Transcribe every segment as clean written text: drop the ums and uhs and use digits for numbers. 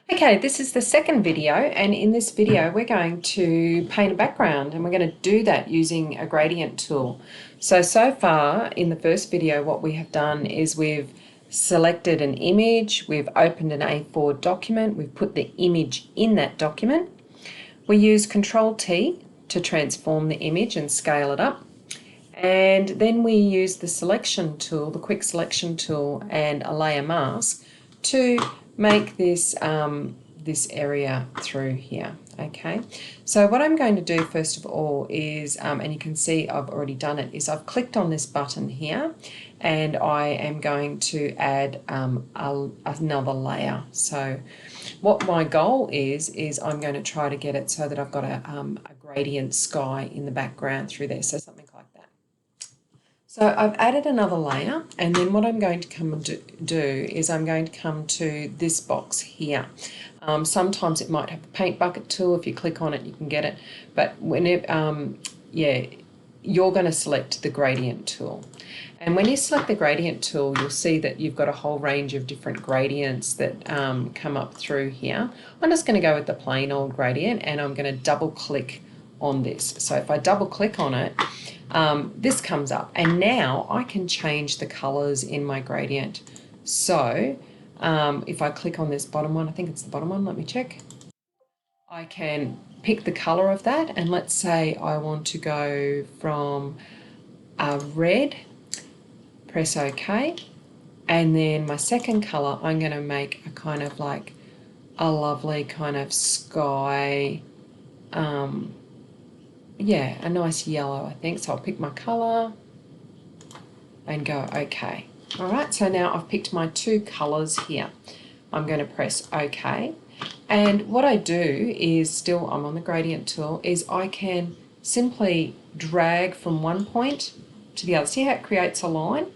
Okay, this is the second video, and in this video we're going to paint a background, and we're going to do that using a gradient tool. So far in the first video what we have done is we've selected an image, we've opened an A4 document, we've put the image in that document. We use Control-T to transform the image and scale it up. And then we use the selection tool, the quick selection tool, and a layer mask to make this this area through here. Okay, so what I'm going to do first of all is, and you can see I've already done it, is I've clicked on this button here and I am going to add another layer. So what my goal is I'm going to try to get it so that I've got a gradient sky in the background through there, so something like that. So I've added another layer, and then what I'm going to come and do is I'm going to come to this box here. Sometimes it might have a paint bucket tool. If you click on it you can get it, but whenever you're going to select the gradient tool. And when you select the gradient tool, you'll see that you've got a whole range of different gradients that come up through here. I'm just going to go with the plain old gradient, and I'm going to double click on this. So if I double click on it, this comes up, and now I can change the colors in my gradient. So if I click on this bottom one, I think it's the bottom one, let me check. I can pick the color of that, and let's say I want to go from red, press OK, and then my second color I'm going to make a kind of like a lovely kind of sky, yeah, a nice yellow, I think. So I'll pick my colour and go OK. All right, so now I've picked my two colours here. I'm going to press OK. And what I do is, still I'm on the gradient tool, is I can simply drag from one point to the other. See how it creates a line?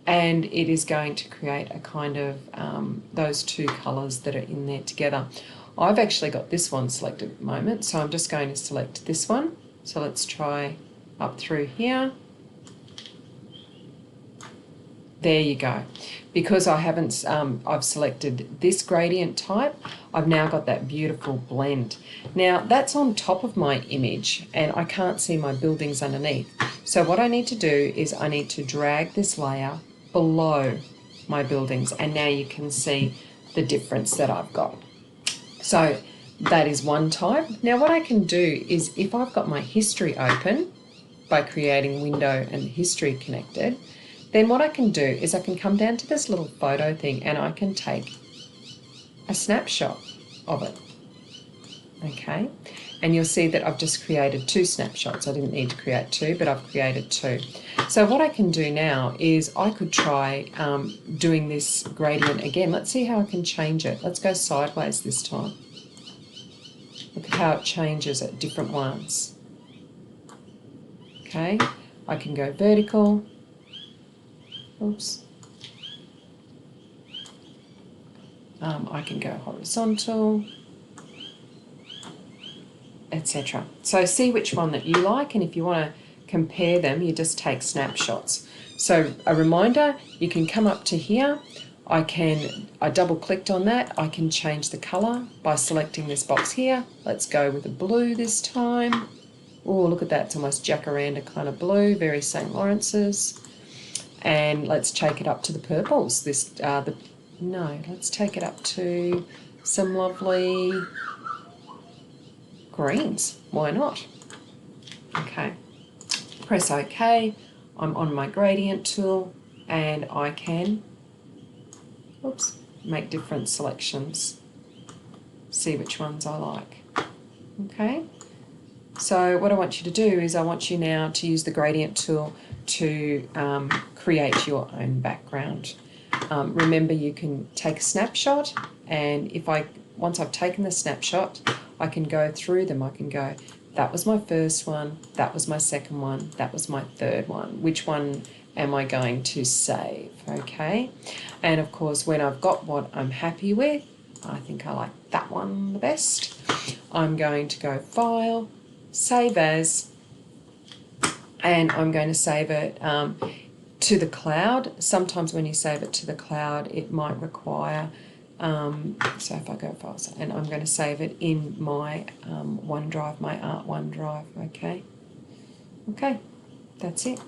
And it is going to create a kind of those two colours that are in there together. I've actually got this one selected at the moment, so I'm just going to select this one. So let's try up through here. There you go. Because I haven't, I've selected this gradient type, I've now got that beautiful blend. Now that's on top of my image, and I can't see my buildings underneath. So what I need to do is I need to drag this layer below my buildings, and now you can see the difference that I've got. So that is one type. Now what I can do is, if I've got my history open by creating window and history connected, then what I can do is I can come down to this little photo thing and I can take a snapshot of it. Okay, and you'll see that I've just created two snapshots. I didn't need to create two, but I've created two. So what I can do now is I could try doing this gradient again. Let's see how I can change it. Let's go sideways this time. Look at how it changes at different ones. Okay, I can go vertical. Oops. I can go horizontal, etc. So see which one that you like, and if you want to compare them, you just take snapshots. So a reminder, you can come up to here. I double clicked on that. I can change the color by selecting this box here. Let's go with the blue this time. Oh, look at that, it's almost jacaranda kind of blue, very St. Lawrence's. And let's take it up to the purples. Let's take it up to some lovely greens. Why not? Okay. Press OK. I'm on my gradient tool, and I can make different selections. See which ones I like. Okay. So what I want you to do is I want you now to use the gradient tool to create your own background. Remember, you can take a snapshot, and once I've taken the snapshot, I can go through them. I can go, that was my first one, that was my second one, that was my third one. Which one am I going to save? Okay, and of course when I've got what I'm happy with, I think I like that one the best, I'm going to go File, Save As, and I'm going to save it to the cloud. Sometimes when you save it to the cloud, it might require, so if I go files, and I'm going to save it in my OneDrive, my Art OneDrive, okay? Okay, that's it.